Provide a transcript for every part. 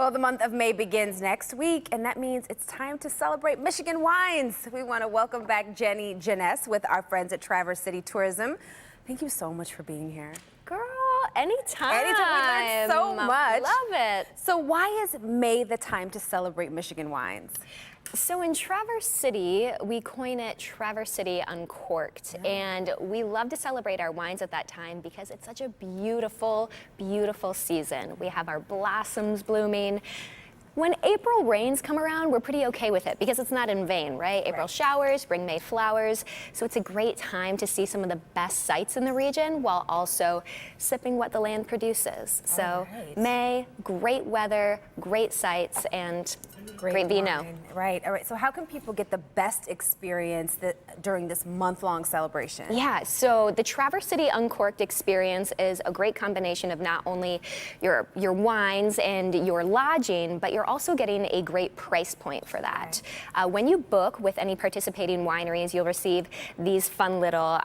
Well, the month of May begins next week, and that means it's time to celebrate Michigan wines. We want to welcome back Jenny Jeunesse with our friends at Traverse City Tourism. Thank you so much for being here. Girl, anytime. Anytime. We learned so much. Love it. So why is May the time to celebrate Michigan wines? So in Traverse City, we coin it Traverse City Uncorked. And we love to celebrate our wines at that time because it's such a beautiful, beautiful season. We have our blossoms blooming. When April rains come around, we're pretty okay with it because it's not in vain, right? April showers bring May flowers. So it's a great time to see some of the best sights in the region while also sipping what the land produces. So May, great weather, great sights, and great vino. Right. All right. So how can people get the best experience during this month-long celebration? Yeah. So the Traverse City Uncorked experience is a great combination of not only your wines and your lodging, but you're also getting a great price point for that. When you book with any participating wineries, you'll receive these fun little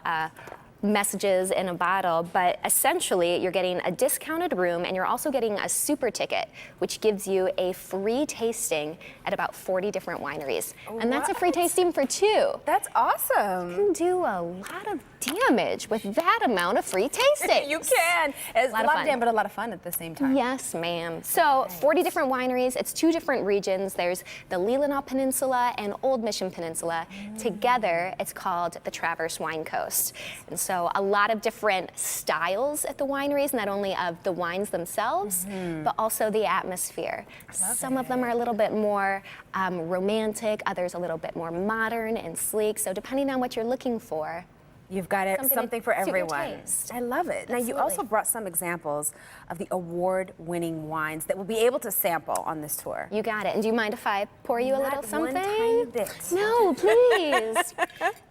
messages in a bottle, but essentially you're getting a discounted room and you're also getting a super ticket, which gives you a free tasting at about 40 different wineries. And that's a free tasting for two. That's awesome. You can do a lot of damage with that amount of free tasting. You can. It's a lot of fun. but a lot of fun at the same time. Yes, ma'am. So 40 different wineries. It's two different regions. There's the Leelanau Peninsula and Old Mission Peninsula. Together, it's called the Traverse Wine Coast. And so a lot of different styles at the wineries, not only of the wines themselves, but also the atmosphere. Some of them are a little bit more romantic, others a little bit more modern and sleek. So depending on what you're looking for, you've got something for everyone. I love it. Now, you also brought some examples of the award-winning wines that we'll be able to sample on this tour. You got it. And do you mind if I pour you a little something? One tiny bit. No, please.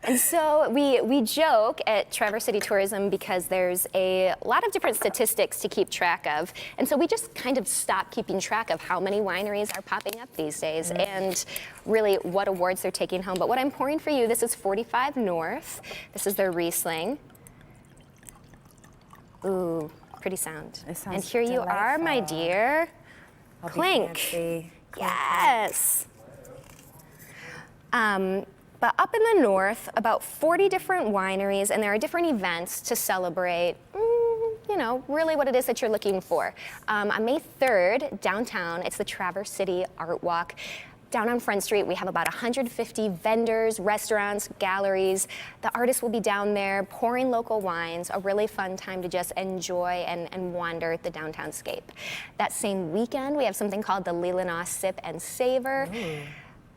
And so we joke at Traverse City Tourism because there's a lot of different statistics to keep track of. And so we just kind of stop keeping track of how many wineries are popping up these days and really what awards they're taking home. But what I'm pouring for you, this is 45 North. This is their Riesling. Ooh, pretty sound. sounds And here you are, my dear. Clink. Yes. But up in the north, about 40 different wineries, and there are different events to celebrate, you know, really what it is that you're looking for. On May 3rd, downtown, it's the Traverse City Art Walk. Down on Front Street, we have about 150 vendors, restaurants, galleries. The artists will be down there pouring local wines, a really fun time to just enjoy and wander the downtown scape. That same weekend, we have something called the Leelanau Sip and Savor.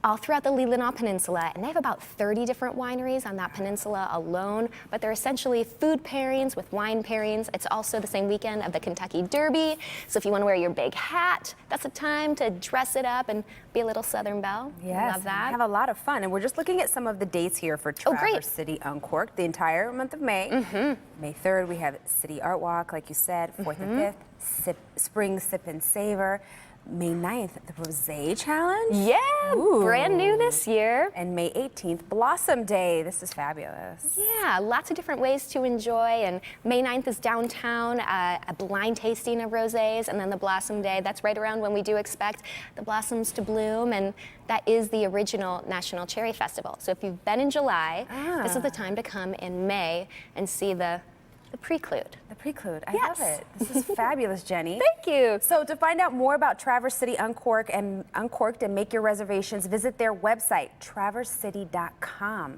All throughout the Leelanau Peninsula, and they have about 30 different wineries on that peninsula alone, but they're essentially food pairings with wine pairings. It's also the same weekend of the Kentucky Derby, so if you want to wear your big hat, that's a time to dress it up and be a little Southern Belle. Yes, love that. Have a lot of fun, and we're just looking at some of the dates here for Traverse City Uncorked, the entire month of May. May 3rd, we have City Art Walk, like you said, 4th and 5th, Spring Sip and Savor. May 9th, the Rosé Challenge. Yeah, brand new this year. And May 18th, Blossom Day. This is fabulous. Yeah, lots of different ways to enjoy. And May 9th is downtown, a blind tasting of rosés, and then the Blossom Day. That's right around when we do expect the blossoms to bloom, and that is the original National Cherry Festival. So if you've been in July, this is the time to come in May and see the Preclude. The Preclude. I love it. This is fabulous, Jenny. Thank you. So to find out more about Traverse City Uncorked and make your reservations, visit their website, traversecity.com.